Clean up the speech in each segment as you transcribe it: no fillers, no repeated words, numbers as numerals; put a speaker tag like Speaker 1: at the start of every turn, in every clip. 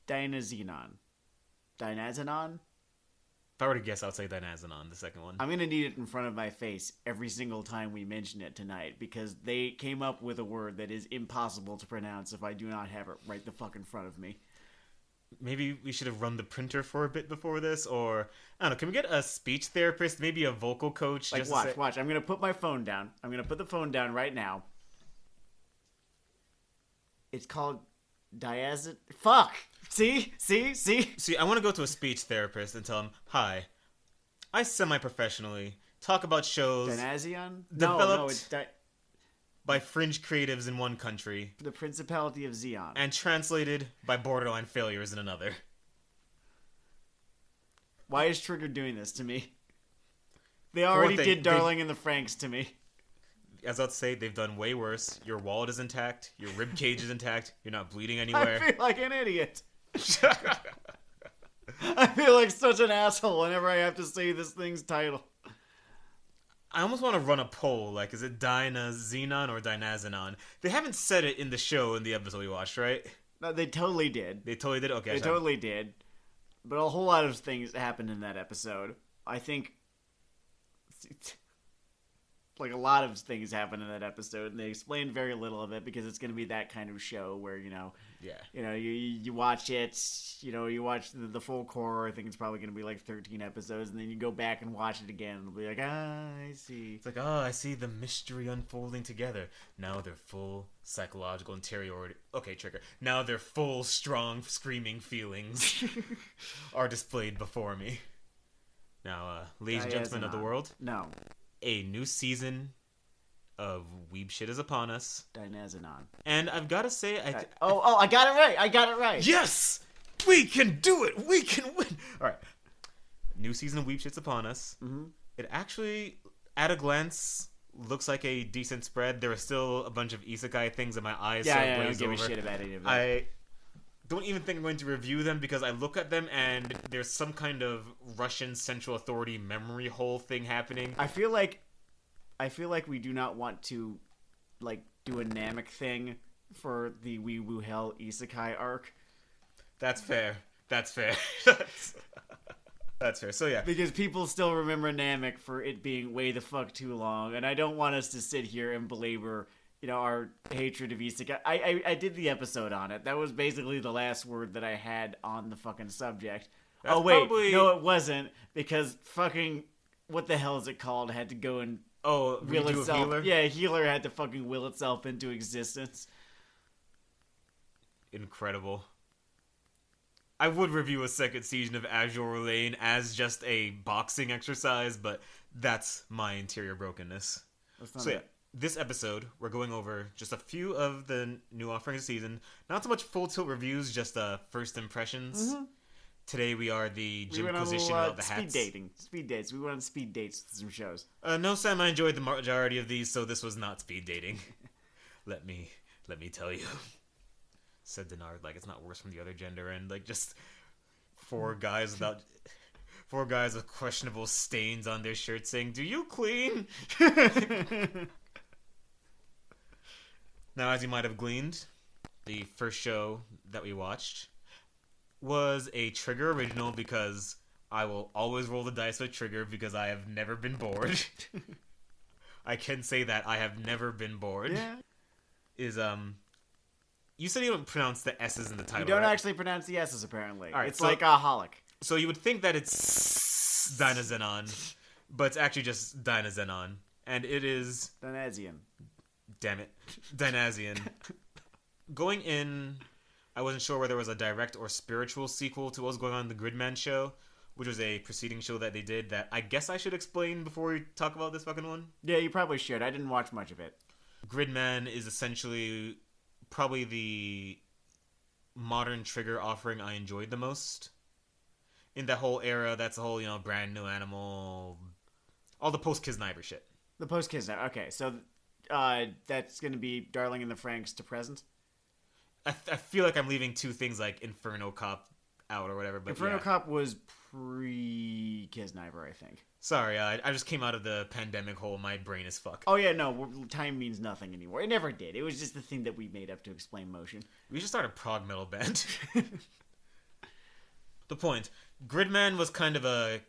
Speaker 1: Dynazenon. Dynazenon?
Speaker 2: If I were to guess, I would say Dynazenon, the second one.
Speaker 1: I'm going to need it in front of my face every single time we mention it tonight, because they came up with a word that is impossible to pronounce if I do not have it right the fuck in front of me.
Speaker 2: Maybe we should have run the printer for a bit before this, or, I don't know, can we get a speech therapist, maybe a vocal coach?
Speaker 1: Like, watch. I'm going to put my phone down. I'm going to put the phone down right now. It's called Fuck! See,
Speaker 2: I want to go to a speech therapist and tell him, hi, I semi-professionally talk about shows
Speaker 1: Dynazeon?
Speaker 2: developed
Speaker 1: No, it's
Speaker 2: by fringe creatives in one country
Speaker 1: the Principality of Zeon.
Speaker 2: and translated by borderline failures in another.
Speaker 1: Why is Trigger doing this to me? They already did Darling in the Franxx to me.
Speaker 2: As I'll say, they've done way worse. Your wallet is intact. Your rib cage is intact. You're not bleeding anywhere.
Speaker 1: I feel like an idiot. I feel like such an asshole whenever I have to say this thing's title.
Speaker 2: I almost want to run a poll. Like, is it Dynazenon or Dynazenon? They haven't said it in the show in the episode we watched, right?
Speaker 1: No, they totally did.
Speaker 2: They totally did? Okay.
Speaker 1: They totally did. But a whole lot of things happened in that episode. I think... Like, a lot of things happened in that episode, and they explained very little of it because it's going to be that kind of show where, you watch it, you watch the full core. I think it's probably going to be like 13 episodes, and then you go back and watch it again, and it'll be like, I see.
Speaker 2: It's like, I see the mystery unfolding together. Now their full psychological interiority. Okay, Trigger. Now their full, strong, screaming feelings are displayed before me. Now, ladies and gentlemen of the world.
Speaker 1: No.
Speaker 2: A new season of Weeb Shit is upon us.
Speaker 1: Dynazenon.
Speaker 2: And I've got to say...
Speaker 1: I got it right.
Speaker 2: Yes! We can do it! We can win! Alright. New season of Weeb Shit's upon us.
Speaker 1: Mm-hmm.
Speaker 2: It actually, at a glance, looks like a decent spread. There are still a bunch of isekai things that my eyes
Speaker 1: I don't
Speaker 2: glaze
Speaker 1: give
Speaker 2: over.
Speaker 1: a shit about any of that.
Speaker 2: I don't even think I'm going to review them because I look at them and there's some kind of Russian Central Authority memory hole thing happening.
Speaker 1: I feel like we do not want to, like, do a Namek thing for the Weeaboo Hell Isekai arc.
Speaker 2: That's fair. That's fair. That's fair. So yeah.
Speaker 1: Because people still remember Namek for it being way the fuck too long, and I don't want us to sit here and belabor, our hatred of Isekai. I did the episode on it. That was basically the last word that I had on the fucking subject.
Speaker 2: That's
Speaker 1: no, it wasn't, because fucking, what the hell is it called? Had to go and will itself.
Speaker 2: Healer?
Speaker 1: Yeah, Healer had to fucking will itself into existence.
Speaker 2: Incredible. I would review a second season of Azure Lane as just a boxing exercise, but that's my interior brokenness. So yeah, this episode, we're going over just a few of the new offerings of the season. Not so much full tilt reviews, just first impressions.
Speaker 1: Mm-hmm.
Speaker 2: Today we are the Jimquisition of the hats.
Speaker 1: Speed dates. We went on speed dates with some shows.
Speaker 2: No, Sam, I enjoyed the majority of these, so this was not speed dating. Let me tell you. Said Dennard, like it's not worse from the other gender, and like just four guys with questionable stains on their shirts saying, "Do you clean?" Now, as you might have gleaned, the first show that we watched was a Trigger original because I will always roll the dice with Trigger because I have never been bored. I can say that I have never been bored.
Speaker 1: Yeah.
Speaker 2: You said you don't pronounce the S's in the title,
Speaker 1: You don't
Speaker 2: right?
Speaker 1: actually pronounce the S's, apparently.
Speaker 2: All right,
Speaker 1: it's like a holic.
Speaker 2: So you would think that it's Dynazenon, but it's actually just Dynazenon. And it is...
Speaker 1: Dynazeon.
Speaker 2: Damn it. Dynazeon. Going in, I wasn't sure whether it was a direct or spiritual sequel to what was going on in the Gridman show, which was a preceding show that they did that I guess I should explain before we talk about this fucking one.
Speaker 1: Yeah, you probably should. I didn't watch much of it.
Speaker 2: Gridman is essentially probably the modern Trigger offering I enjoyed the most. In that whole era, that's the whole, brand new animal, all the post-Kiznaiver shit.
Speaker 1: The post-Kiznaiver. Okay, so that's going to be Darling in the Franxx to present?
Speaker 2: I feel like I'm leaving two things like Inferno Cop out or whatever. But
Speaker 1: Inferno Cop was pre-Kiznaiver, I think.
Speaker 2: Sorry, I just came out of the pandemic hole. My brain is fucked.
Speaker 1: Oh yeah, no, time means nothing anymore. It never did. It was just the thing that we made up to explain motion.
Speaker 2: We should start a prog metal band. The point. Gridman was kind of a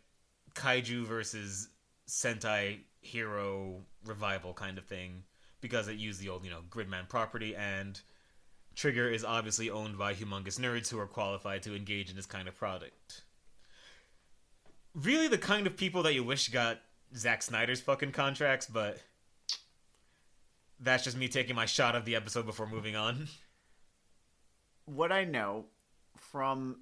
Speaker 2: kaiju versus Sentai hero revival kind of thing because it used the old, Gridman property, and Trigger is obviously owned by humongous nerds who are qualified to engage in this kind of product. Really the kind of people that you wish got Zack Snyder's fucking contracts, but that's just me taking my shot of the episode before moving on.
Speaker 1: What I know from,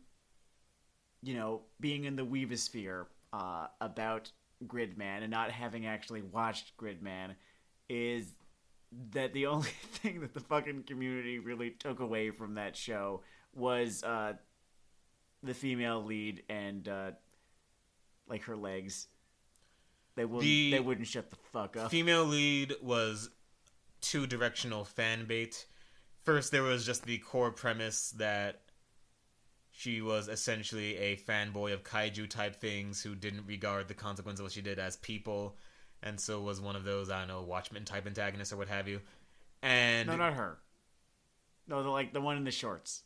Speaker 1: being in the Weeabosphere about Gridman and not having actually watched Gridman is that the only thing that the fucking community really took away from that show was the female lead and her legs. They wouldn't shut the fuck up.
Speaker 2: Female lead was two-directional fan bait. First, there was just the core premise that she was essentially a fanboy of kaiju-type things who didn't regard the consequences of what she did as people, and so was one of those, Watchmen-type antagonists or what have you. And
Speaker 1: no, not her. No, the one in the shorts.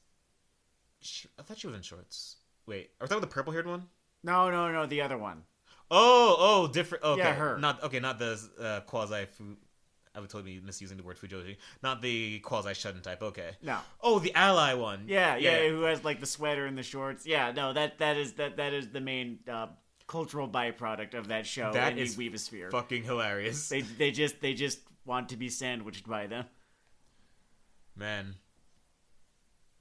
Speaker 2: I thought she was in shorts. Wait, are we talking about the purple-haired one?
Speaker 1: No, the other one.
Speaker 2: Oh, different. Okay,
Speaker 1: yeah, her.
Speaker 2: Not the quasi. I would totally be misusing the word Fujoshi. Not the quasi Shudden type. Okay.
Speaker 1: No.
Speaker 2: Oh, the ally one.
Speaker 1: Yeah. Who has the sweater and the shorts? Yeah. No, that is the main cultural byproduct of that show.
Speaker 2: That
Speaker 1: in
Speaker 2: is
Speaker 1: the Weeabosphere.
Speaker 2: Fucking hilarious.
Speaker 1: They just want to be sandwiched by them.
Speaker 2: Man.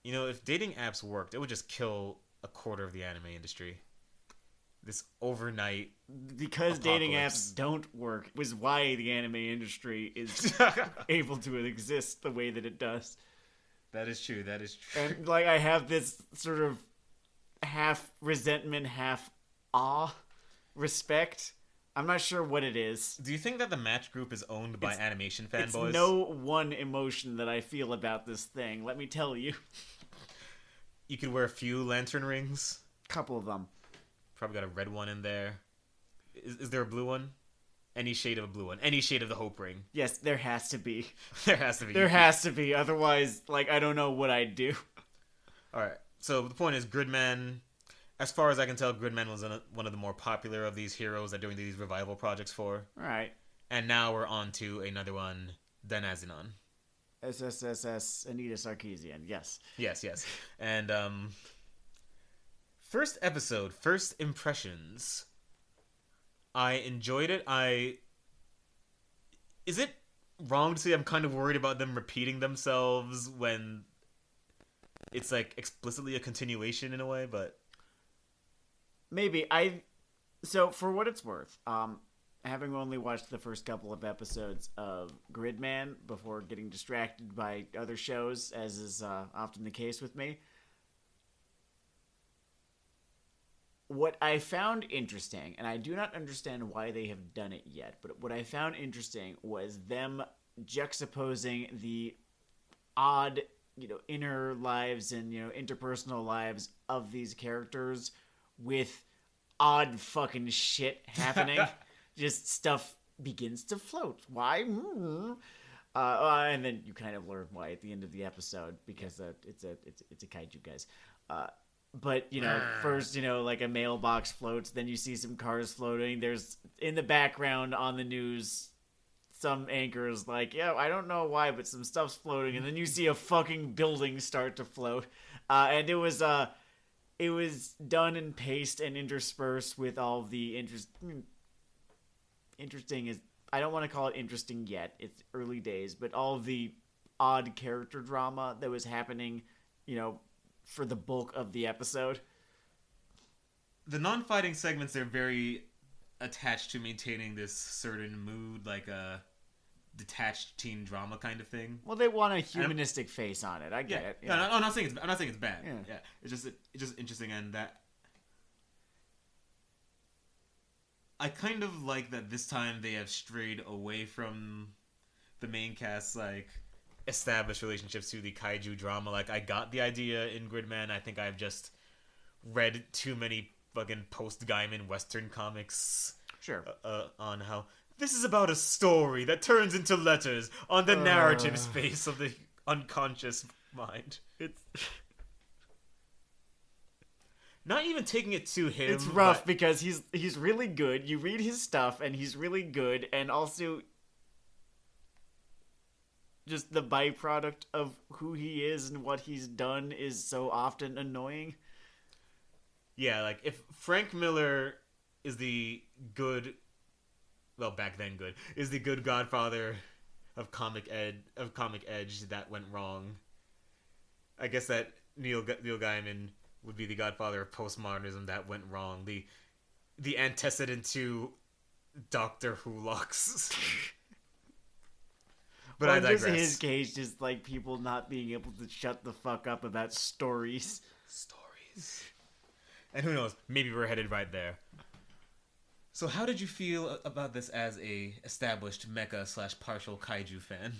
Speaker 2: If dating apps worked, it would just kill a quarter of the anime industry. This overnight
Speaker 1: because
Speaker 2: apocalypse.
Speaker 1: Dating apps don't work was why the anime industry is able to exist the way that it does.
Speaker 2: That is true.
Speaker 1: And I have this sort of half resentment, half awe, respect. I'm not sure what it is.
Speaker 2: Do you think that the Match Group is owned by animation fanboys?
Speaker 1: It's no one emotion that I feel about this thing. Let me tell you.
Speaker 2: You could wear a few lantern rings.
Speaker 1: Couple of them.
Speaker 2: Probably got a red one in there. Is there a blue one? Any shade of a blue one. Any shade of the Hope Ring.
Speaker 1: Yes, there has to be.
Speaker 2: There has to be.
Speaker 1: Otherwise, I don't know what I'd do.
Speaker 2: Alright, so the point is, Gridman, as far as I can tell, Gridman was one of the more popular of these heroes that doing these revival projects for.
Speaker 1: Alright.
Speaker 2: And now we're on to another one, Denazinon.
Speaker 1: SSSS Anita Sarkeesian, yes.
Speaker 2: Yes. And, first episode, first impressions. I enjoyed it. Is it wrong to say I'm kind of worried about them repeating themselves when it's explicitly a continuation in a way, but
Speaker 1: maybe. So for what it's worth, having only watched the first couple of episodes of Gridman before getting distracted by other shows, as is often the case with me, what I found interesting, and I do not understand why they have done it yet, but what I found interesting was them juxtaposing the odd, inner lives and, interpersonal lives of these characters with odd fucking shit happening. Just stuff begins to float. Why? And then you kind of learn why at the end of the episode, because it's a kaiju, guys. But, first, a mailbox floats, then you see some cars floating. There's, in the background on the news, some anchors I don't know why, but some stuff's floating. And then you see a fucking building start to float. And it was done in paste and interspersed with all the interesting is, I don't want to call it interesting yet. It's early days, but all of the odd character drama that was happening, for the bulk of the episode.
Speaker 2: The non-fighting segments are very attached to maintaining this certain mood, like a detached teen drama kind of thing.
Speaker 1: Well, they want a humanistic face on it. I get it.
Speaker 2: Yeah. No, I'm not saying it's bad. Yeah. It's just interesting, and that I kind of like that this time they have strayed away from the main cast's established relationships to the kaiju drama. I got the idea in Gridman. I think I've just read too many fucking post-Gaiman Western comics.
Speaker 1: Sure.
Speaker 2: On how this is about a story that turns into letters on the narrative space of the unconscious mind. not even taking it to him.
Speaker 1: It's rough because he's really good. You read his stuff and he's really good, and also just the byproduct of who he is and what he's done is so often annoying.
Speaker 2: Yeah, like if Frank Miller is the good, well, back then good, is the good godfather of Comic Edge that went wrong. I guess that Neil Gaiman would be the godfather of postmodernism that went wrong. The antecedent to Doctor Who Lux. But well, I digress.
Speaker 1: Just his case, just like people not being able to shut the fuck up about stories.
Speaker 2: And who knows, maybe we're headed right there. So how did you feel about this as a established mecha/partial kaiju fan?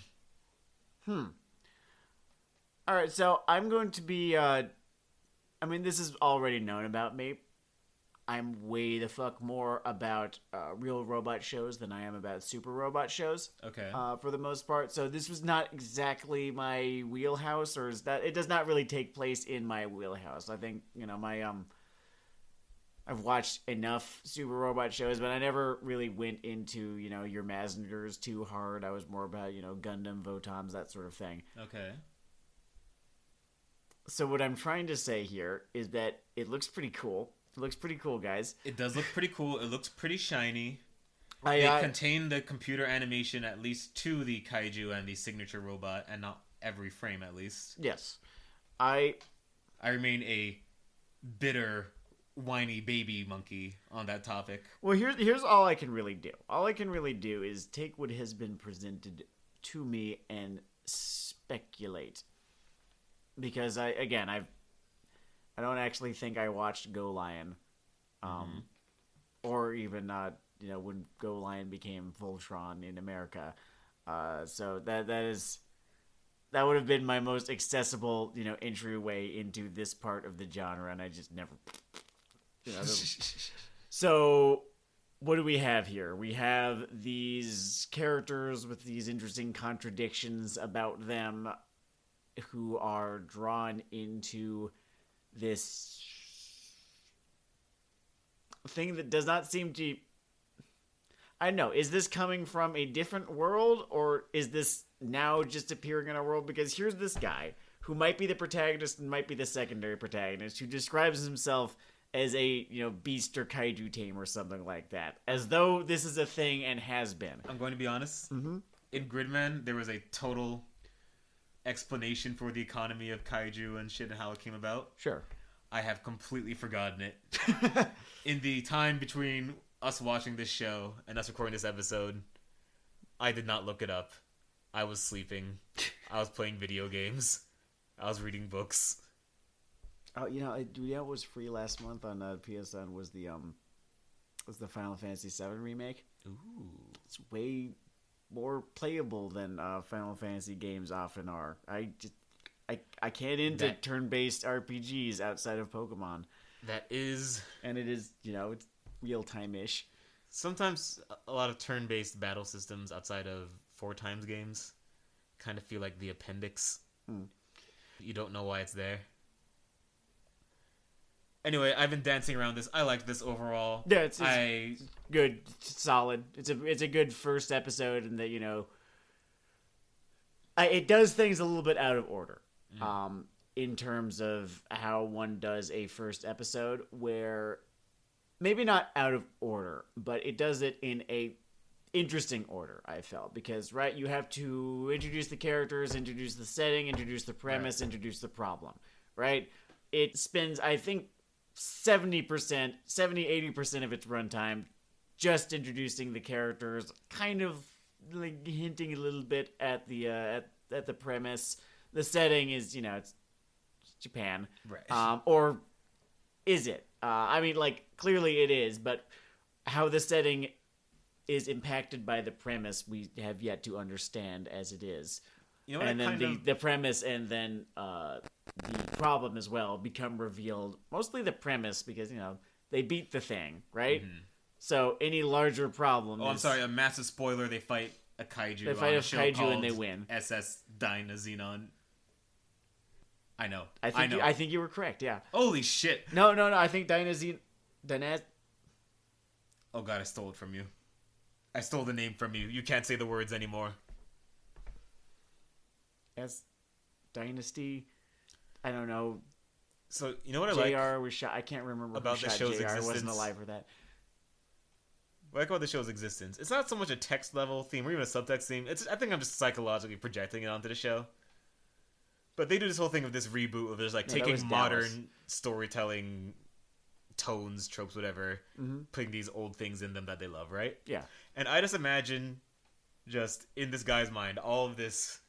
Speaker 1: Alright, so I'm going to be, this is already known about me. I'm way the fuck more about real robot shows than I am about super robot shows.
Speaker 2: Okay.
Speaker 1: For the most part. So this was not exactly my wheelhouse, or is that it does not really take place in my wheelhouse. I think, I've watched enough super robot shows, but I never really went into, your Mazenders too hard. I was more about, Gundam, Votams, that sort of thing.
Speaker 2: Okay.
Speaker 1: So what I'm trying to say here is that it looks pretty cool. It looks pretty cool, guys.
Speaker 2: It does look pretty cool. It looks pretty shiny. They contain the computer animation at least to the kaiju and the signature robot, and not every frame at least.
Speaker 1: Yes. I
Speaker 2: remain a bitter, whiny baby monkey on that topic.
Speaker 1: Well, here's all I can really do. All I can really do is take what has been presented to me and speculate. Because I don't actually think I watched Go Lion, or even when Go Lion became Voltron in America. So that would have been my most accessible entryway into this part of the genre, and I just never. So what do we have here? We have these characters with these interesting contradictions about them, who are drawn into this thing that does not seem to... I don't know. Is this coming from a different world, or is this now just appearing in our world? Because here's this guy who might be the protagonist and might be the secondary protagonist, who describes himself as a beast or kaiju tame or something like that, as though this is a thing and has been.
Speaker 2: I'm going to be honest. In Gridman, there was a total explanation for the economy of kaiju and shit and how it came about.
Speaker 1: Sure.
Speaker 2: I have completely forgotten it. In the time between us watching this show and us recording this episode, I did not look it up. I was sleeping. I was playing video games. I was reading books.
Speaker 1: Oh, what was free last month on PSN was the Final Fantasy VII remake.
Speaker 2: Ooh.
Speaker 1: It's way more playable than Final Fantasy games often are. I can't into turn-based RPGs outside of Pokemon.
Speaker 2: That is...
Speaker 1: And it is, it's real-time-ish.
Speaker 2: Sometimes a lot of turn-based battle systems outside of 4x games kind of feel like the appendix. You don't know why it's there. Anyway, I've been dancing around this. I like this overall.
Speaker 1: Yeah, it's good, solid. It's a good first episode, and that it does things a little bit out of order, in terms of how one does a first episode, where maybe not out of order, but it does it in a interesting order. I felt because you have to introduce the characters, introduce the setting, introduce the premise, introduce the problem. Right? It spends, I think, 70%, 80% of its runtime just introducing the characters, kind of like hinting a little bit at the at the premise. The setting is, it's Japan.
Speaker 2: Right.
Speaker 1: Or is it? Clearly it is, but how the setting is impacted by the premise, we have yet to understand as it is. And then the premise and then the problem as well become revealed. Mostly the premise because, they beat the thing, right? Mm-hmm. So any larger problem
Speaker 2: I'm sorry, a massive spoiler. They fight a kaiju.
Speaker 1: They fight a kaiju and they win.
Speaker 2: SS Dyna Xenon. I know.
Speaker 1: I think you were correct. Yeah.
Speaker 2: Holy shit.
Speaker 1: No. I think Dennard.
Speaker 2: Oh god, I stole it from you. I stole the name from you. You can't say the words anymore.
Speaker 1: As Dynasty. I don't know.
Speaker 2: So you know what
Speaker 1: JR was shot. I can't remember
Speaker 2: about
Speaker 1: who
Speaker 2: the
Speaker 1: shot
Speaker 2: show's
Speaker 1: JR.
Speaker 2: existence.
Speaker 1: I wasn't alive for that.
Speaker 2: What I like about the show's existence. It's not so much a text level theme or even a subtext theme. I think I'm just psychologically projecting it onto the show. But they do this whole thing of this reboot of just like taking modern storytelling tones, tropes, whatever, putting these old things in them that they love, right?
Speaker 1: Yeah.
Speaker 2: And I just imagine, just in this guy's mind, all of this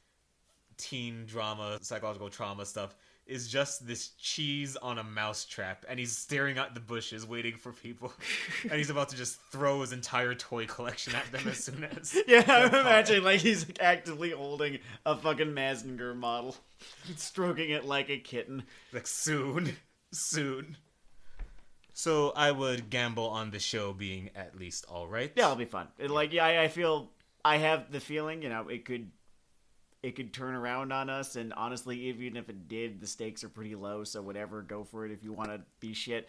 Speaker 2: teen drama, psychological trauma stuff is just this cheese on a mousetrap, and he's staring at the bushes waiting for people, and he's about to just throw his entire toy collection at them as soon as...
Speaker 1: Yeah, I'm imagining like he's actively holding a fucking Mazinger model, stroking it like a kitten.
Speaker 2: Like, soon. So I would gamble on the show being at least alright.
Speaker 1: Yeah, it'll be fun. I have the feeling, it could turn around on us, and honestly, even if it did, the stakes are pretty low, so whatever, go for it if you want to be shit.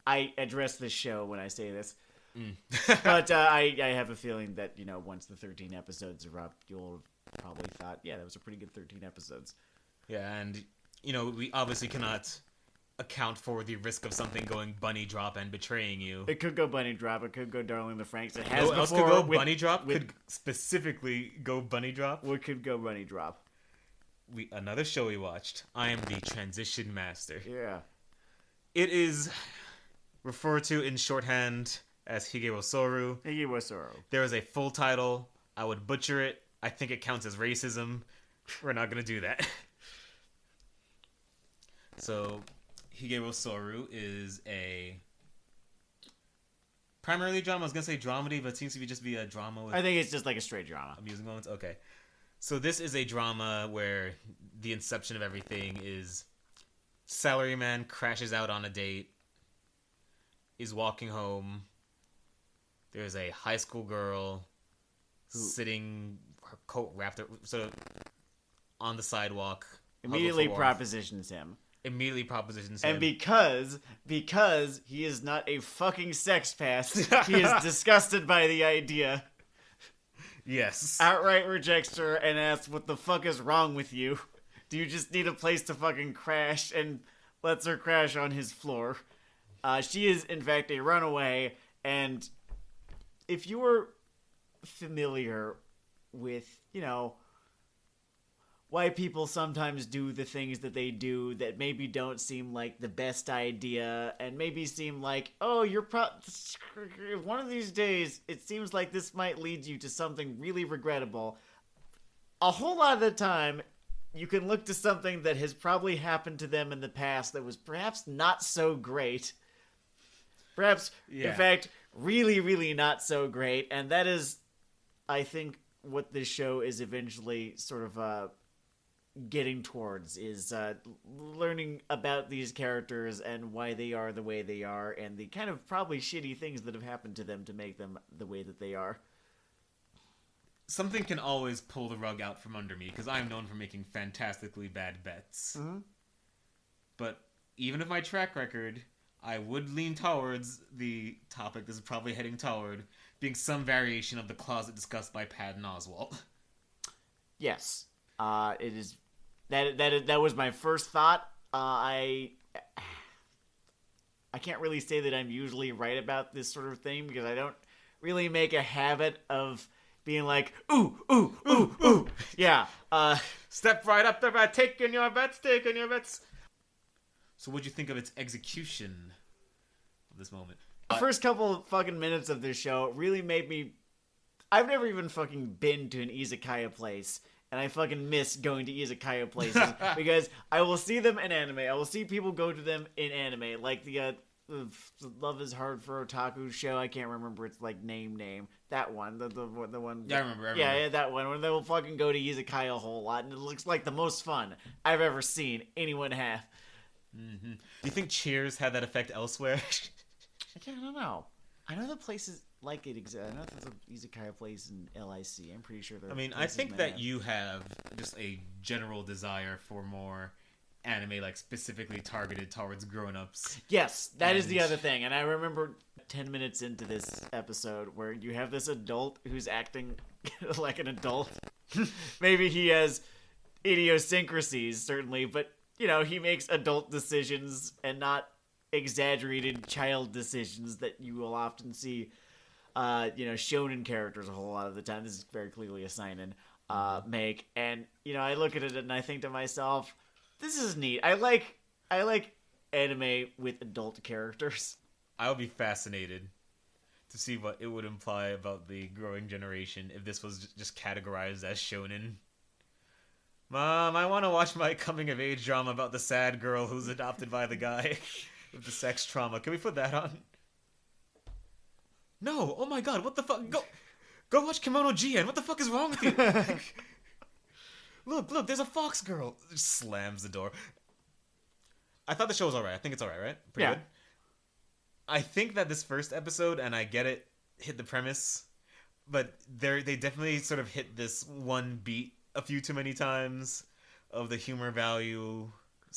Speaker 1: I address this show when I say this. But I have a feeling that, once the 13 episodes are up, you'll probably thought, yeah, that was a pretty good 13 episodes.
Speaker 2: Yeah, and, we obviously cannot account for the risk of something going bunny drop and betraying you.
Speaker 1: It could go bunny drop. It could go Darling the Franks. It has
Speaker 2: what
Speaker 1: before.
Speaker 2: Else could go bunny drop? Could specifically go bunny drop?
Speaker 1: What could go bunny drop?
Speaker 2: Another show we watched. I Am the Transition Master.
Speaker 1: Yeah.
Speaker 2: It is referred to in shorthand as Higewosoru.
Speaker 1: Higewosoru.
Speaker 2: There is a full title. I would butcher it. I think it counts as racism. We're not going to do that. So... Higewosoru is a primarily drama. I was gonna say dramedy, but it seems to just be a drama with...
Speaker 1: I think it's just like a straight drama.
Speaker 2: Amusing moments? Okay. So this is a drama where the inception of everything is salaryman crashes out on a date, is walking home. There's a high school girl sitting, her coat wrapped up, sort of on the sidewalk.
Speaker 1: Immediately propositions him.
Speaker 2: And
Speaker 1: because he is not a fucking sex pest, he is disgusted by the idea.
Speaker 2: Yes.
Speaker 1: Outright rejects her and asks, what the fuck is wrong with you? Do you just need a place to fucking crash? And lets her crash on his floor. She is, in fact, a runaway, and if you were familiar with, why people sometimes do the things that they do that maybe don't seem like the best idea, and maybe seem like, oh, one of these days, it seems like this might lead you to something really regrettable. A whole lot of the time, you can look to something that has probably happened to them in the past that was perhaps not so great. Perhaps, in fact, really, really not so great, and that is, I think, what this show is eventually sort of, getting towards is learning about these characters and why they are the way they are, and the kind of probably shitty things that have happened to them to make them the way that they are.
Speaker 2: Something can always pull the rug out from under me, because I'm known for making fantastically bad bets.
Speaker 1: Mm-hmm.
Speaker 2: But even with my track record, I would lean towards the topic this is probably heading toward being some variation of the closet discussed by Patton Oswalt.
Speaker 1: Yes. It is... That was my first thought. I can't really say that I'm usually right about this sort of thing, because I don't really make a habit of being like, ooh. Yeah.
Speaker 2: Step right up there, taking your bets. So what'd you think of its execution of this moment?
Speaker 1: The first couple of fucking minutes of this show really made me... I've never even fucking been to an izakaya place. And I fucking miss going to izakaya places because I will see them in anime. I will see people go to them in anime, like the Love Is Hard for Otaku show. I can't remember its like name. That one, the one.
Speaker 2: Yeah, I remember.
Speaker 1: Yeah, that one. Where they will fucking go to izakaya a whole lot, and it looks like the most fun I've ever seen anyone have.
Speaker 2: Mm-hmm. Do you think Cheers had that effect elsewhere?
Speaker 1: I don't know. I know the places like it exists. I know there's a izakaya place in LIC. I'm pretty sure there.
Speaker 2: I mean, I think that you have just a general desire for more anime like specifically targeted towards grown-ups.
Speaker 1: Yes, that is the other thing. And I remember 10 minutes into this episode where you have this adult who's acting like an adult. Maybe he has idiosyncrasies, certainly, but, you know, he makes adult decisions and not exaggerated child decisions that you will often see, shonen characters a whole lot of the time. This is very clearly a seinen make. And, you know, I look at it and I think to myself, this is neat. I like anime with adult characters.
Speaker 2: I would be fascinated to see what it would imply about the growing generation if this was just categorized as shonen. Mom, I want to watch my coming-of-age drama about the sad girl who's adopted by the guy with the sex trauma. Can we put that on? No! Oh my god, what the fuck? Go watch Kimono Gien. What the fuck is wrong with you? Look, there's a fox girl. Just slams the door. I thought the show was alright. I think it's alright, right? Pretty good. I think that this first episode, and I get it, hit the premise, but they definitely sort of hit this one beat a few too many times of the humor value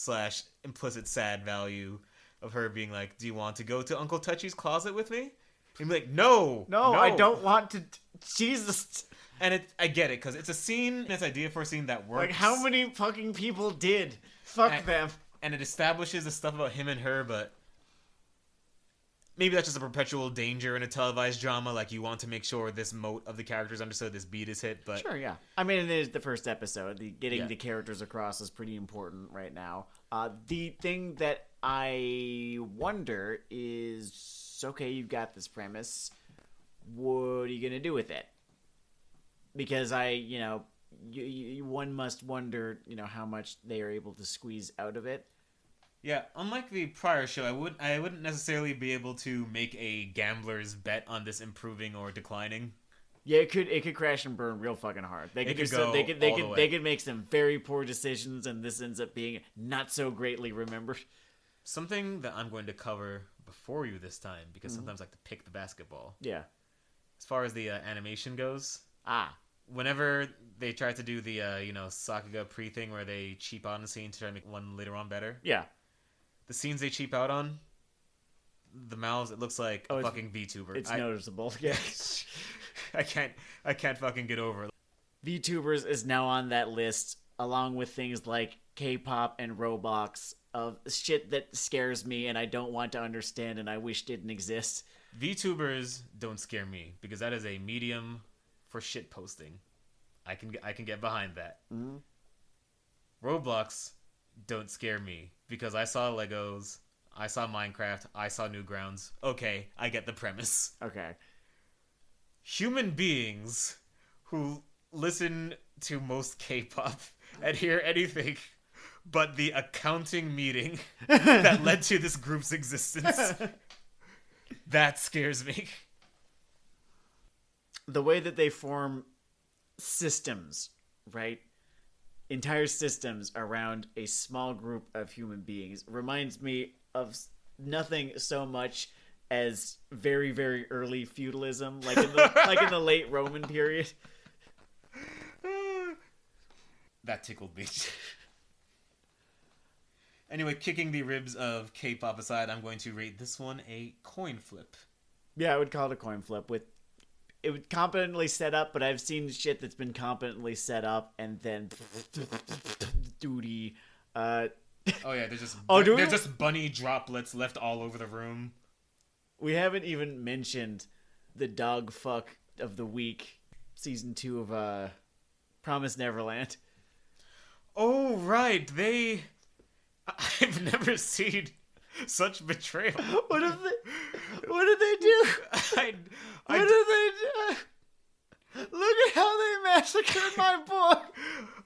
Speaker 2: / implicit sad value of her being like, do you want to go to Uncle Touchy's closet with me? And be like, no,
Speaker 1: I don't want to. Jesus.
Speaker 2: And I get it, because it's a scene, it's an idea for a scene that works.
Speaker 1: Like, how many fucking people did? Fuck them.
Speaker 2: And it establishes the stuff about him and her, but maybe that's just a perpetual danger in a televised drama. Like, you want to make sure this moat of the characters understood, this beat is hit, but...
Speaker 1: Sure, yeah. I mean, it is the first episode. Getting the characters across is pretty important right now. The thing that I wonder is, okay, you've got this premise. What are you going to do with it? Because one must wonder, how much they are able to squeeze out of it.
Speaker 2: Yeah, unlike the prior show, I wouldn't necessarily be able to make a gambler's bet on this improving or declining.
Speaker 1: Yeah, it could crash and burn real fucking hard. They could make some very poor decisions, and this ends up being not so greatly remembered.
Speaker 2: Something that I'm going to cover before you this time, because sometimes I like to pick the basketball.
Speaker 1: Yeah.
Speaker 2: As far as the animation goes, whenever they try to do the Sakuga pre-thing where they cheap out on a scene to try to make one later on better.
Speaker 1: Yeah.
Speaker 2: The scenes they cheap out on, the mouths, it looks like a fucking VTuber.
Speaker 1: It's noticeable. Yeah.
Speaker 2: I can't fucking get over it.
Speaker 1: VTubers is now on that list, along with things like K-pop and Roblox, of shit that scares me and I don't want to understand and I wish didn't exist.
Speaker 2: VTubers don't scare me, because that is a medium for shit posting. I can get behind that.
Speaker 1: Mm-hmm.
Speaker 2: Roblox don't scare me, because I saw Legos, I saw Minecraft, I saw Newgrounds. Okay, I get the premise.
Speaker 1: Okay.
Speaker 2: Human beings who listen to most K-pop and hear anything but the accounting meeting that led to this group's existence. That scares me.
Speaker 1: The way that they form systems, right? Entire systems around a small group of human beings reminds me of nothing so much as very, very early feudalism, like in the late Roman period.
Speaker 2: That tickled me. Anyway, kicking the ribs of K-pop aside, I'm going to rate this one a coin flip.
Speaker 1: Yeah, I would call it a coin flip. It was competently set up, but I've seen shit that's been competently set up and then duty.
Speaker 2: Oh yeah, there's just bunny droplets left all over the room.
Speaker 1: We haven't even mentioned the dog fuck of the week, season 2 of Promised Neverland.
Speaker 2: Oh right, I've never seen such betrayal.
Speaker 1: What did they do? What did they do? Look at how they massacred my boy.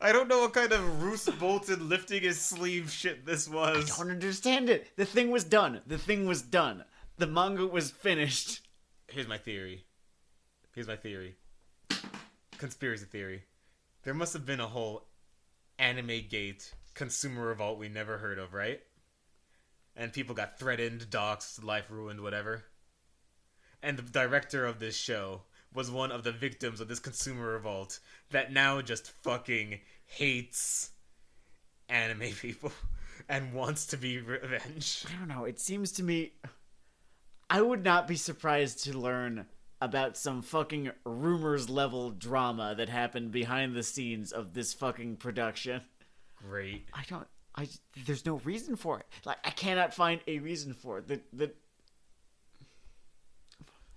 Speaker 2: I don't know what kind of Roose Bolton lifting his sleeve shit this was.
Speaker 1: I don't understand it. The thing was done. The manga was finished.
Speaker 2: Here's my theory. Conspiracy theory. There must have been a whole anime gate consumer revolt we never heard of, right? And people got threatened, doxxed, life ruined, whatever. And the director of this show was one of the victims of this consumer revolt that now just fucking hates anime people. and wants to be revenged.
Speaker 1: I don't know. It seems to me... I would not be surprised to learn about some fucking rumors-level drama that happened behind the scenes of this fucking production.
Speaker 2: Great.
Speaker 1: There's no reason for it. Like, I cannot find a reason for it.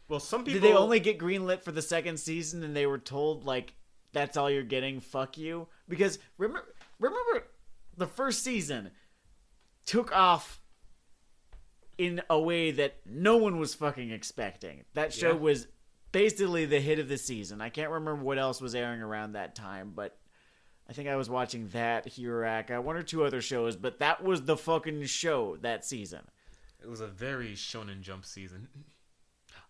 Speaker 2: Well, some people...
Speaker 1: Did they only get greenlit for the second season and they were told, like, that's all you're getting, fuck you? Because remember the first season took off in a way that no one was fucking expecting. That show was basically the hit of the season. I can't remember what else was airing around that time, but I think I was watching that, Hiraka, one or two other shows, but that was the fucking show that season.
Speaker 2: It was a very Shonen Jump season.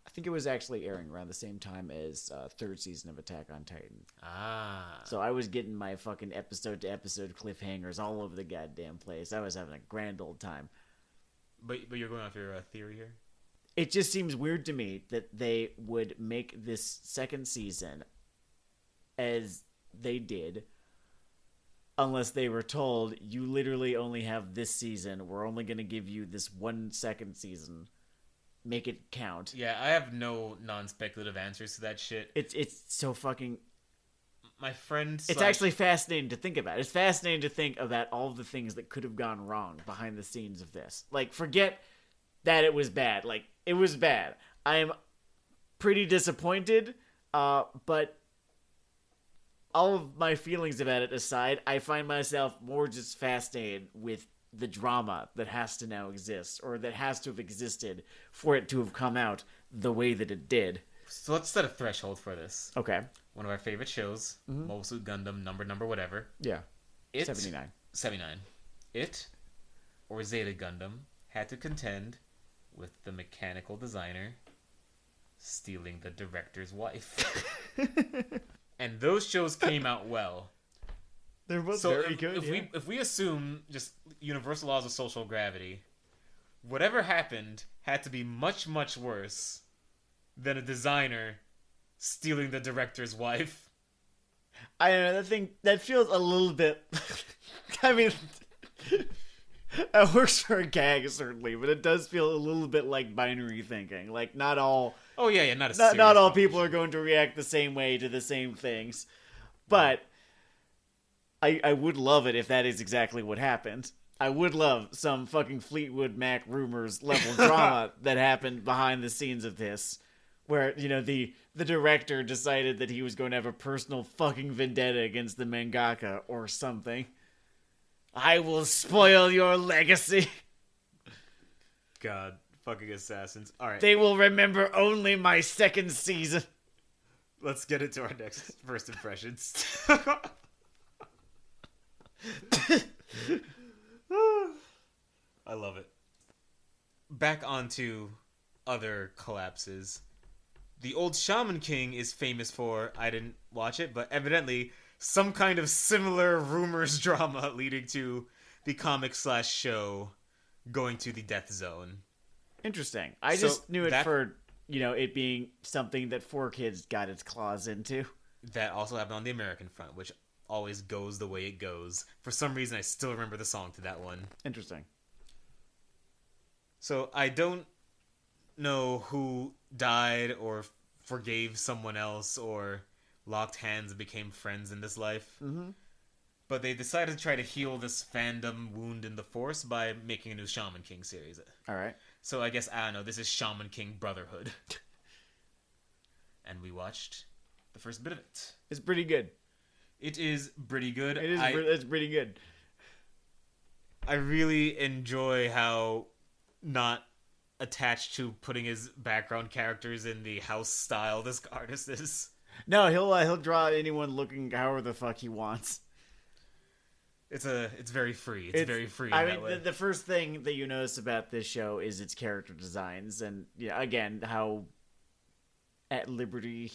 Speaker 1: I think it was actually airing around the same time as third season of Attack on Titan.
Speaker 2: Ah.
Speaker 1: So I was getting my fucking episode-to-episode cliffhangers all over the goddamn place. I was having a grand old time.
Speaker 2: But you're going off your theory here?
Speaker 1: It just seems weird to me that they would make this second season as they did, unless they were told, you literally only have this season. We're only going to give you this 1 second season. Make it count.
Speaker 2: Yeah, I have no non-speculative answers to that shit.
Speaker 1: It's so fucking...
Speaker 2: My friend...
Speaker 1: It's actually fascinating to think about. It's fascinating to think about all the things that could have gone wrong behind the scenes of this. Like, forget that it was bad. Like, it was bad. I am pretty disappointed, but all of my feelings about it aside, I find myself more just fascinated with the drama that has to now exist, or that has to have existed for it to have come out the way that it did.
Speaker 2: So let's set a threshold for this.
Speaker 1: Okay.
Speaker 2: One of our favorite shows, Mobile Suit Gundam, number whatever.
Speaker 1: Yeah.
Speaker 2: It,
Speaker 1: 79.
Speaker 2: It, or Zeta Gundam, had to contend with the mechanical designer stealing the director's wife. And those shows came out well.
Speaker 1: They're both very good.
Speaker 2: If we assume just universal laws of social gravity, whatever happened had to be much, much worse than a designer stealing the director's wife.
Speaker 1: I don't know, that feels a little bit... I mean, it works for a gag, certainly, but it does feel a little bit like binary thinking. Like, not all...
Speaker 2: Oh, yeah, not
Speaker 1: all people are going to react the same way to the same things. But... I would love it if that is exactly what happened. I would love some fucking Fleetwood Mac rumors level drama that happened behind the scenes of this. Where, you know, the director decided that he was going to have a personal fucking vendetta against the mangaka or something. I will spoil your legacy.
Speaker 2: God, fucking assassins. Alright.
Speaker 1: They will remember only my second season.
Speaker 2: Let's get into our next first impressions. I love it. Back onto other collapses. The old Shaman King is famous for, I didn't watch it, but evidently some kind of similar rumors drama leading to the comic/show going to the death zone.
Speaker 1: Interesting. I just knew it for, you know, it being something that 4Kids got its claws into.
Speaker 2: That also happened on the American front, which always goes the way it goes. For some reason, I still remember the song to that one.
Speaker 1: Interesting.
Speaker 2: So I don't know who died or forgave someone else or locked hands and became friends in this life.
Speaker 1: Mm-hmm.
Speaker 2: But they decided to try to heal this fandom wound in the Force by making a new Shaman King series.
Speaker 1: All right.
Speaker 2: So I guess, I don't know, this is Shaman King Brotherhood. And we watched the first bit of it.
Speaker 1: It's pretty good.
Speaker 2: It is pretty good.
Speaker 1: It's pretty good.
Speaker 2: I really enjoy how not attached to putting his background characters in the house style this artist is.
Speaker 1: No, he'll draw anyone looking however the fuck he wants.
Speaker 2: It's very free. It's very free.
Speaker 1: I mean, the first thing that you notice about this show is its character designs, and yeah, again, how at liberty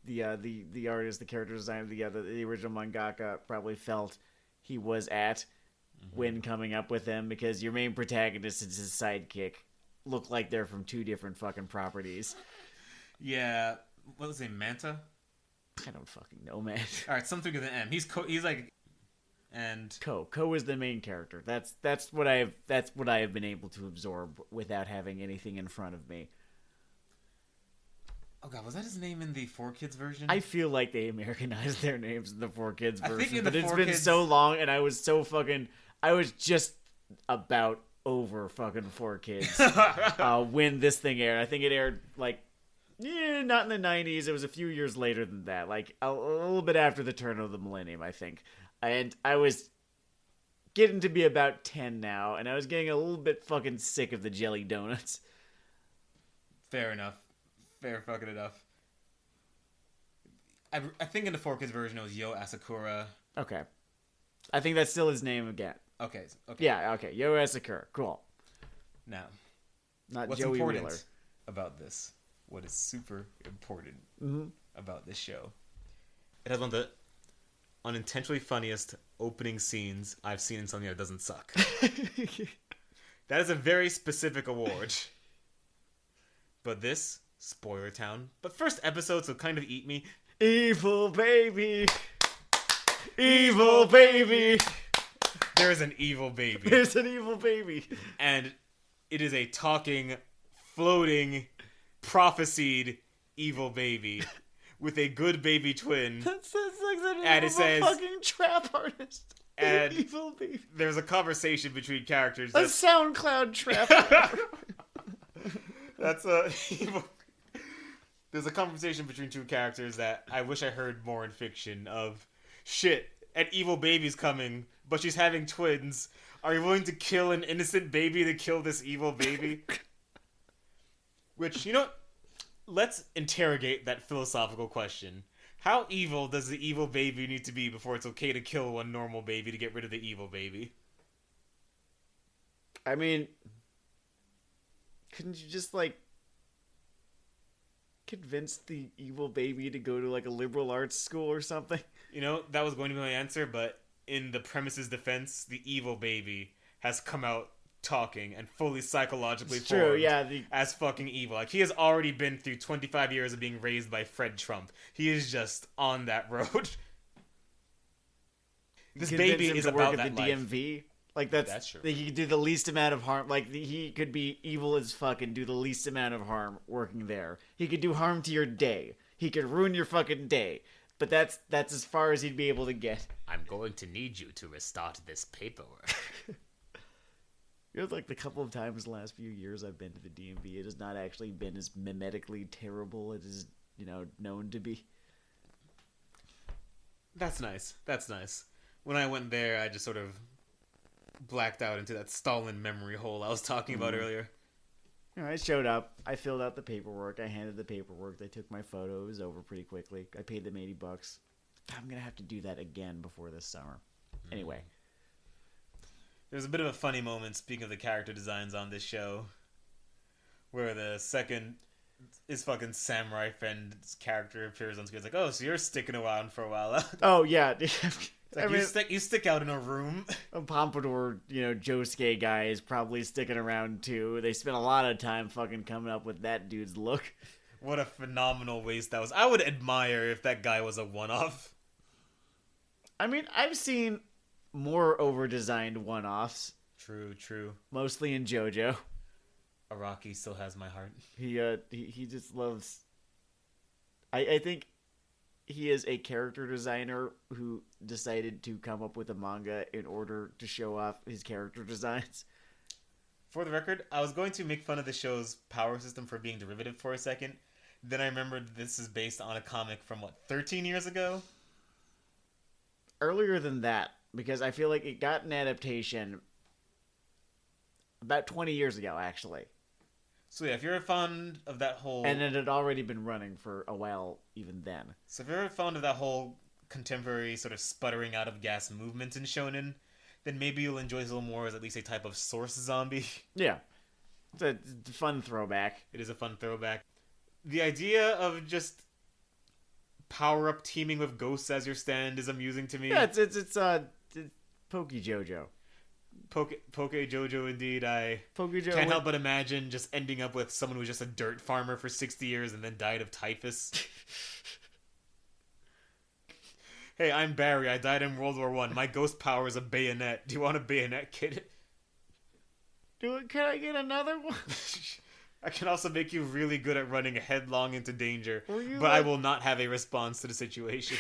Speaker 1: the artist, the character designer, the original mangaka probably felt he was at when coming up with them, because your main protagonist and his sidekick look like they're from two different fucking properties.
Speaker 2: Yeah, what was his name? Manta?
Speaker 1: I don't fucking know, man.
Speaker 2: All right, something with an M. He's like, And
Speaker 1: Ko is the main character. That's what I have been able to absorb without having anything in front of me.
Speaker 2: Oh god, was that his name in the 4Kids version?
Speaker 1: I feel like they Americanized their names in the 4Kids version,
Speaker 2: I think in
Speaker 1: but it's
Speaker 2: 4Kids...
Speaker 1: been so long, and I was just about over fucking 4Kids when this thing aired. I think it aired not in the 90s. It was a few years later than that, like a little bit after the turn of the millennium, I think. And I was getting to be about 10 now, and I was getting a little bit fucking sick of the jelly donuts.
Speaker 2: Fair enough. Fair fucking enough. I think in the 4Kids version it was Yo Asakura.
Speaker 1: Okay. I think that's still his name again.
Speaker 2: Okay.
Speaker 1: Yeah, okay. Yo Asakura. Cool.
Speaker 2: Now,
Speaker 1: not
Speaker 2: what's
Speaker 1: Joey
Speaker 2: important
Speaker 1: Wheeler.
Speaker 2: About this? What is super important
Speaker 1: mm-hmm.
Speaker 2: about this show? It has one of the unintentionally funniest opening scenes I've seen in something that doesn't suck. That is a very specific award. But this, spoiler town. But first episode, so kind of eat me.
Speaker 1: Evil baby. Evil baby.
Speaker 2: There is an evil baby.
Speaker 1: There's an evil baby.
Speaker 2: And it is a talking, floating, prophesied evil baby. With a good baby twin.
Speaker 1: That sounds like the name
Speaker 2: and it
Speaker 1: of
Speaker 2: says,
Speaker 1: a fucking trap artist.
Speaker 2: And
Speaker 1: evil baby.
Speaker 2: There's a conversation between characters.
Speaker 1: A SoundCloud trap.
Speaker 2: That's a evil. There's a conversation between two characters that I wish I heard more in fiction. Of shit, an evil baby's coming, but she's having twins. Are you willing to kill an innocent baby to kill this evil baby? Which, let's interrogate that philosophical question. How evil does the evil baby need to be before it's okay to kill one normal baby to get rid of the evil baby?
Speaker 1: I mean, couldn't you just, convince the evil baby to go to, a liberal arts school or something?
Speaker 2: That was going to be my answer, but in the premise's defense, the evil baby has come out talking and fully psychologically formed
Speaker 1: true, yeah,
Speaker 2: as fucking evil. He has already been through 25 years of being raised by Fred Trump. He is just on that road. This baby is about that life.
Speaker 1: DMV. That's true. He could do the least amount of harm. He could be evil as fuck and do the least amount of harm working there. He could do harm to your day. He could ruin your fucking day. But that's as far as he'd be able to get.
Speaker 2: I'm going to need you to restart this paperwork.
Speaker 1: The couple of times the last few years I've been to the DMV, it has not actually been as mimetically terrible as it is, known to be.
Speaker 2: That's nice. When I went there, I just sort of blacked out into that Stalin memory hole I was talking about earlier.
Speaker 1: I showed up. I filled out the paperwork. I handed the paperwork. They took my photo. It was over pretty quickly. I paid them $80. I'm going to have to do that again before this summer. Anyway.
Speaker 2: There's a bit of a funny moment, speaking of the character designs on this show, where the second his fucking samurai friend's character appears on screen. It's oh, so you're sticking around for a while.
Speaker 1: Oh, yeah.
Speaker 2: You stick out in a room.
Speaker 1: A pompadour, Josuke guy is probably sticking around, too. They spent a lot of time fucking coming up with that dude's look.
Speaker 2: What a phenomenal waste that was. I would admire if that guy was a one-off.
Speaker 1: I mean, I've seen more over-designed one-offs.
Speaker 2: True.
Speaker 1: Mostly in JoJo.
Speaker 2: Araki still has my heart.
Speaker 1: He just loves... I think he is a character designer who decided to come up with a manga in order to show off his character designs.
Speaker 2: For the record, I was going to make fun of the show's power system for being derivative for a second. Then I remembered this is based on a comic from, 13 years ago?
Speaker 1: Earlier than that, because I feel like it got an adaptation about 20 years ago, actually.
Speaker 2: So yeah, if you're fond of that whole...
Speaker 1: And it had already been running for a while even then.
Speaker 2: So if you're fond of that whole contemporary sort of sputtering out of gas movement in shonen, then maybe you'll enjoy this a little more as at least a type of source zombie.
Speaker 1: Yeah. It's a fun throwback.
Speaker 2: It is a fun throwback. The idea of just power-up teaming with ghosts as your stand is amusing to me.
Speaker 1: Yeah, it's Poke JoJo.
Speaker 2: Poke JoJo, indeed. I can't help but imagine just ending up with someone who was just a dirt farmer for 60 years and then died of typhus. Hey, I'm Barry. I died in World War I. My ghost power is a bayonet. Do you want a bayonet, kid?
Speaker 1: Can I get another one?
Speaker 2: I can also make you really good at running headlong into danger, but
Speaker 1: like...
Speaker 2: I will not have a response to the situation.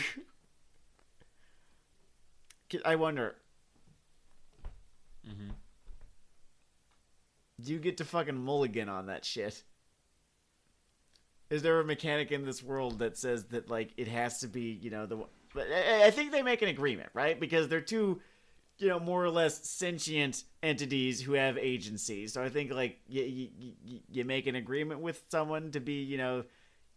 Speaker 1: I wonder.
Speaker 2: Mm-hmm.
Speaker 1: Do you get to fucking mulligan on that shit? Is there a mechanic in this world that says that, like, it has to be, you know, the... But I think they make an agreement, right? Because they're two, you know, more or less sentient entities who have agency. So I think, like, you make an agreement with someone to be, you know,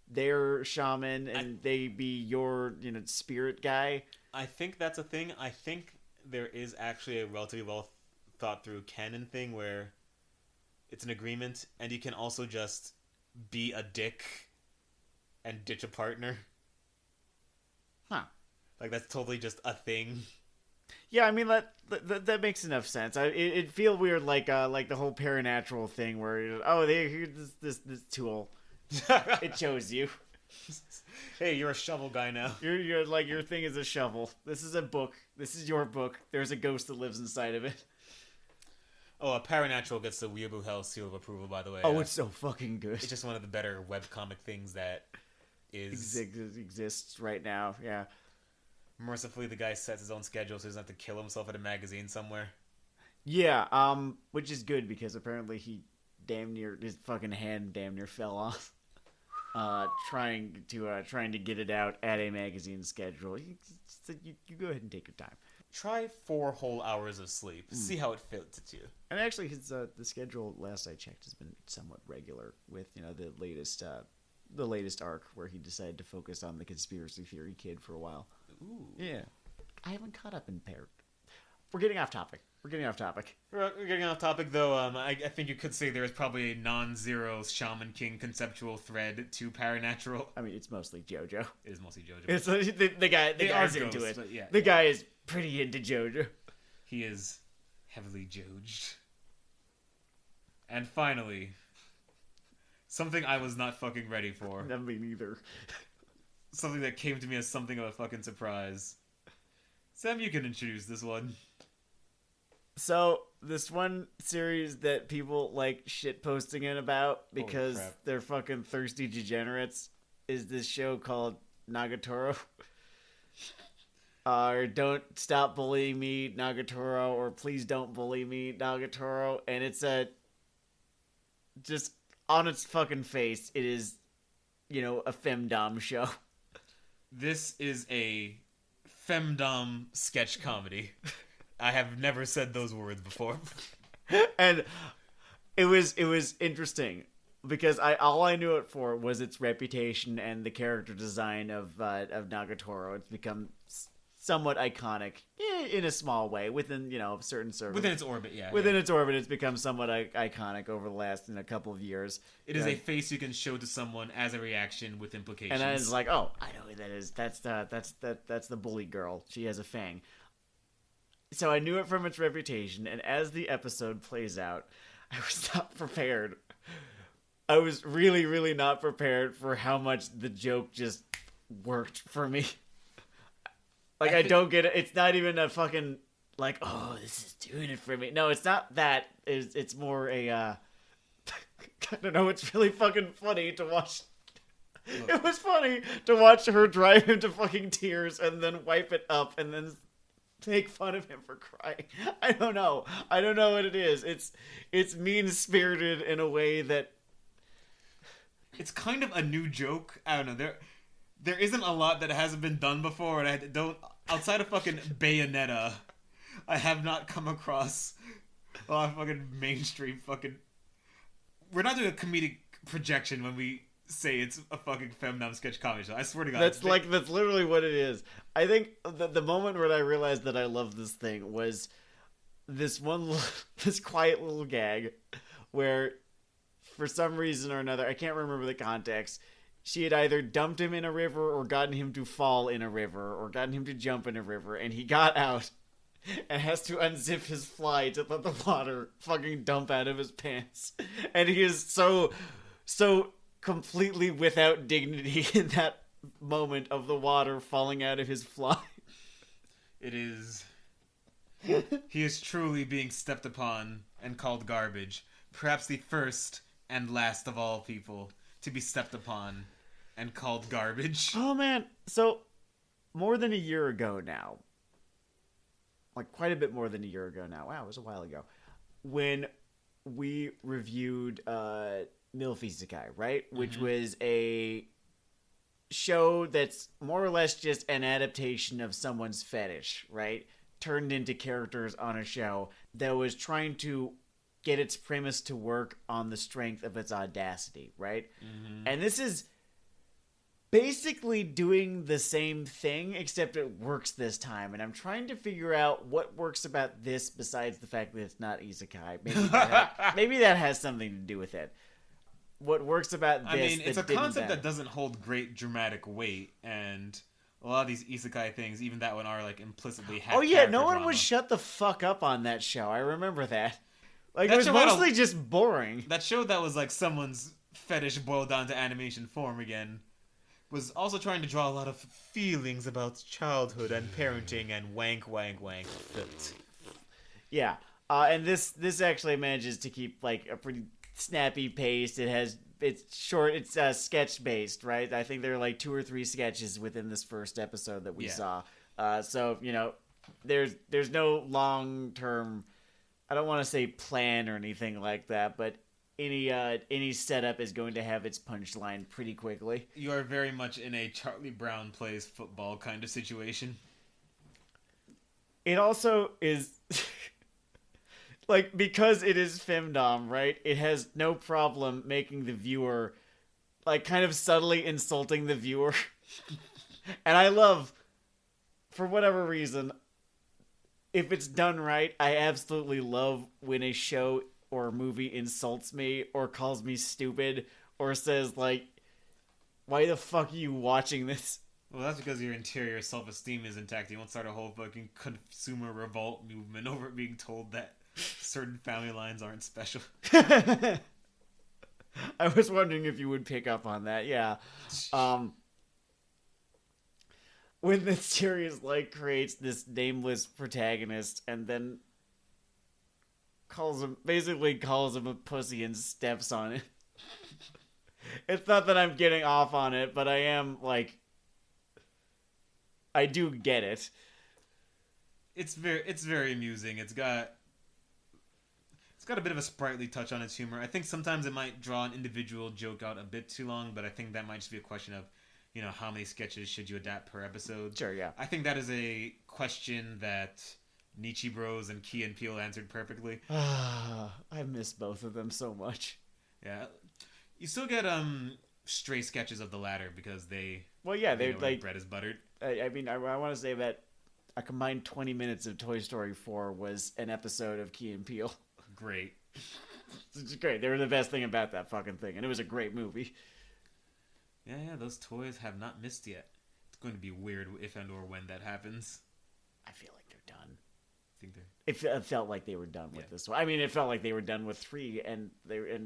Speaker 1: their shaman and they be your, you know, spirit guy.
Speaker 2: I think that's a thing. I think there is actually a relatively well thought through canon thing where it's an agreement and you can also just be a dick and ditch a partner.
Speaker 1: Huh.
Speaker 2: Like, that's totally just a thing.
Speaker 1: Yeah, I mean, that makes enough sense. It feel weird, like the whole paranatural thing where, here's this tool. It chose you.
Speaker 2: Hey, you're a shovel guy now.
Speaker 1: You're like, your thing is a shovel. This is a book. This is your book. There's a ghost that lives inside of it.
Speaker 2: Oh, a paranatural gets the Weeaboo Hell seal of approval, by the way.
Speaker 1: Oh, it's so fucking good.
Speaker 2: It's just one of the better webcomic things that
Speaker 1: exists right now, yeah.
Speaker 2: Mercifully, the guy sets his own schedule so he doesn't have to kill himself at a magazine somewhere.
Speaker 1: Yeah, which is good because apparently his fucking hand damn near fell off. Trying to get it out at a magazine schedule. You go ahead and take your time.
Speaker 2: Try 4 whole hours of sleep. See how it fits you.
Speaker 1: And actually, his the schedule last I checked has been somewhat regular with, you know, the latest arc where he decided to focus on the conspiracy theory kid for a while.
Speaker 2: Ooh.
Speaker 1: Yeah. I haven't caught up in Parrot. We're getting off topic. We're getting off topic,
Speaker 2: though. I think you could say there is probably a non-zero Shaman King conceptual thread to Paranatural.
Speaker 1: I mean, it's mostly JoJo.
Speaker 2: It is mostly JoJo.
Speaker 1: It's the guy's into it.
Speaker 2: Yeah,
Speaker 1: the guy is pretty into JoJo.
Speaker 2: He is heavily jojed. And finally, something I was not fucking ready for.
Speaker 1: Not me neither.
Speaker 2: Something that came to me as something of a fucking surprise. Sam, you can introduce this one.
Speaker 1: So, this one series that people like shit posting it about because they're fucking thirsty degenerates is this show called Nagatoro. Or Don't Stop Bullying Me, Nagatoro, or Please Don't Bully Me, Nagatoro. And it's just on its fucking face, it is, you know, a femdom show.
Speaker 2: This is a femdom sketch comedy. I have never said those words before.
Speaker 1: And it was interesting because all I knew it for was its reputation and the character design of Nagatoro. It's become somewhat iconic in a small way within, you know, certain circles.
Speaker 2: Within its orbit, yeah.
Speaker 1: Within its orbit, it's become somewhat iconic over the last couple of years.
Speaker 2: It is a face you can show to someone as a reaction with implications.
Speaker 1: And I was like, oh, I know who that is. That's the bully girl. She has a fang. So I knew it from its reputation, and as the episode plays out, I was not prepared. I was really, really not prepared for how much the joke just worked for me. Like, I don't get it. It's not even a fucking, like, oh, this is doing it for me. No, it's not that. It's more a, I don't know, it's really fucking funny to watch. It was funny to watch her drive him to fucking tears and then wipe it up and then make fun of him for crying. I don't know what it is. It's mean-spirited in a way that...
Speaker 2: It's kind of a new joke. I don't know. There isn't a lot that hasn't been done before, and I don't... Outside of fucking Bayonetta, I have not come across a lot of fucking mainstream fucking... We're not doing a comedic projection when we say it's a fucking femdom sketch comedy show. I swear to God.
Speaker 1: That's literally what it is. I think the moment when I realized that I loved this thing was this quiet little gag where, for some reason or another, I can't remember the context, she had either dumped him in a river or gotten him to fall in a river or gotten him to jump in a river, and he got out and has to unzip his fly to let the water fucking dump out of his pants. And he is so completely without dignity in that moment of the water falling out of his fly.
Speaker 2: It is... He is truly being stepped upon and called garbage. Perhaps the first and last of all people to be stepped upon and called garbage.
Speaker 1: Oh, man. So, more than a year ago now, like quite a bit more than a year ago now. Wow, it was a while ago. When we reviewed MILF Isekai, right? Which was a show that's more or less just an adaptation of someone's fetish, right? Turned into characters on a show that was trying to get its premise to work on the strength of its audacity, right? And this is basically doing the same thing, except it works this time. And I'm trying to figure out what works about this besides the fact that it's not isekai. Maybe that has something to do with it. What works about this?
Speaker 2: I mean, it's a concept that doesn't hold great dramatic weight, and a lot of these isekai things, even that one, are like implicitly half.
Speaker 1: Oh yeah, no one
Speaker 2: drama.
Speaker 1: would shut the fuck up on that show. I remember that. Like, it was mostly just boring.
Speaker 2: That show that was like someone's fetish boiled down to animation form again was also trying to draw a lot of feelings about childhood and parenting and wank.
Speaker 1: Yeah, and this actually manages to keep like a pretty snappy pace. It's short. It's sketch based, right? I think there are like 2 or 3 sketches within this first episode that we saw. So there's no long term. I don't want to say plan or anything like that, but any setup is going to have its punchline pretty quickly.
Speaker 2: You are very much in a Charlie Brown plays football kind of situation.
Speaker 1: It also is like, because it is femdom, right? It has no problem making the viewer like kind of subtly insulting the viewer. And I love, for whatever reason, if it's done right, I absolutely love when a show or a movie insults me or calls me stupid or says, like, why the fuck are you watching this?
Speaker 2: Well, that's because your interior self-esteem is intact. You won't start a whole fucking consumer revolt movement over being told that certain family lines aren't special.
Speaker 1: I was wondering if you would pick up on that, yeah. When the series creates this nameless protagonist and then calls him a pussy and steps on it. It's not that I'm getting off on it, but I am I do get it.
Speaker 2: It's very amusing. It's got a bit of a sprightly touch on its humor. I think sometimes it might draw an individual joke out a bit too long, but I think that might just be a question of, how many sketches should you adapt per episode?
Speaker 1: Sure, yeah.
Speaker 2: I think that is a question that Nietzsche Bros and Key and Peele answered perfectly.
Speaker 1: I miss both of them so much.
Speaker 2: Yeah. You still get stray sketches of the latter because they're
Speaker 1: like
Speaker 2: bread is buttered.
Speaker 1: I mean, I want to say that a combined 20 minutes of Toy Story 4 was an episode of Key and Peele.
Speaker 2: Great.
Speaker 1: It's great. They were the best thing about that fucking thing, and it was a great movie.
Speaker 2: Yeah, those toys have not missed yet. It's going to be weird if and or when that happens.
Speaker 1: I feel like they're done.
Speaker 2: Think they're...
Speaker 1: It felt like they were done with this one. I mean, it felt like they were done with 3, and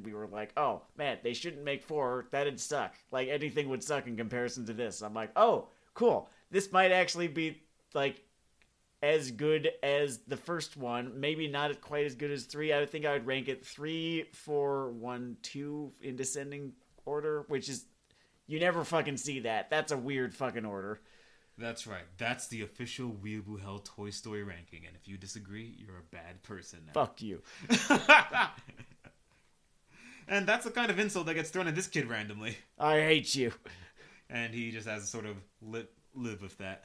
Speaker 1: we were like, oh, man, they shouldn't make 4. That'd suck. Like, anything would suck in comparison to this. I'm like, oh, cool. This might actually be, as good as the first one. Maybe not quite as good as 3. I think I would rank it 3, 4, 1, 2 in descending order, which is... You never fucking see that. That's a weird fucking order.
Speaker 2: That's right. That's the official Weeaboo Hell Toy Story ranking, and if you disagree, you're a bad person now.
Speaker 1: Fuck you.
Speaker 2: And that's the kind of insult that gets thrown at this kid randomly.
Speaker 1: I hate you.
Speaker 2: And he just has to sort of live with that.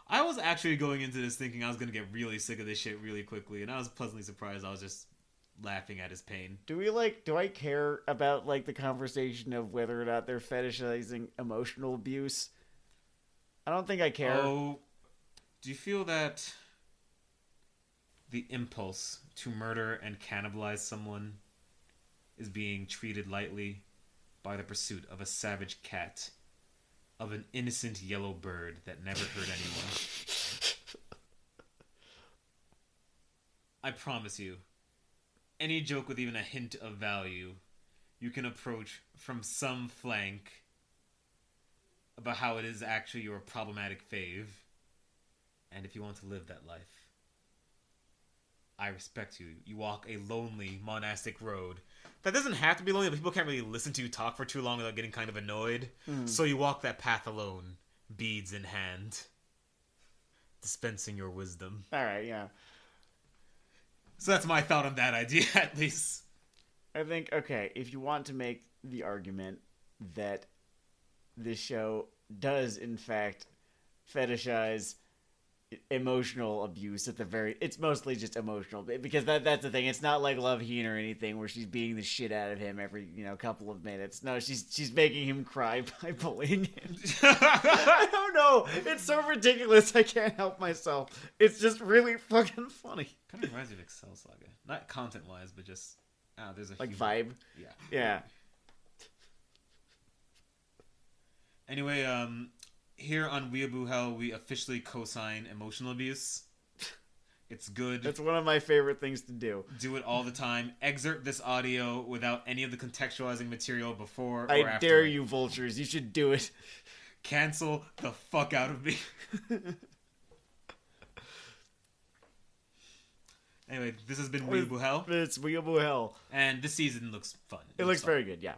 Speaker 2: I was actually going into this thinking I was going to get really sick of this shit really quickly, and I was pleasantly surprised. I was just laughing at his pain.
Speaker 1: Do I care about the conversation of whether or not they're fetishizing emotional abuse? I don't think I care.
Speaker 2: Oh, do you feel that the impulse to murder and cannibalize someone is being treated lightly by the pursuit of a savage cat, of an innocent yellow bird that never hurt anyone? I promise you, any joke with even a hint of value, you can approach from some flank about how it is actually your problematic fave, And if you want to live that life, I respect you. You walk a lonely monastic road. That doesn't have to be lonely, but people can't really listen to you talk for too long without getting kind of annoyed. So you walk that path alone, beads in hand, dispensing your wisdom.
Speaker 1: All right, yeah.
Speaker 2: So that's my thought on that idea, at least.
Speaker 1: I think, okay, if you want to make the argument that this show does, in fact, fetishize emotional abuse at the very... It's mostly just emotional, because that's the thing. It's not like Love Heen or anything where she's beating the shit out of him every, couple of minutes. No, she's making him cry by bullying him. I don't know. It's so ridiculous, I can't help myself. It's just really fucking funny.
Speaker 2: Kind of reminds me of Excel Saga. Not content-wise, but just... there's a
Speaker 1: like vibe. Yeah.
Speaker 2: Anyway, here on Weeaboo Hell, we officially co-sign emotional abuse. It's good.
Speaker 1: That's one of my favorite things to do.
Speaker 2: Do it all the time. Excerpt this audio without any of the contextualizing material before or after.
Speaker 1: I dare you, vultures. You should do it.
Speaker 2: Cancel the fuck out of me. Anyway, this has been Weeaboo Hell.
Speaker 1: It's Weeaboo Hell.
Speaker 2: And this season looks fun.
Speaker 1: It looks very good, yeah.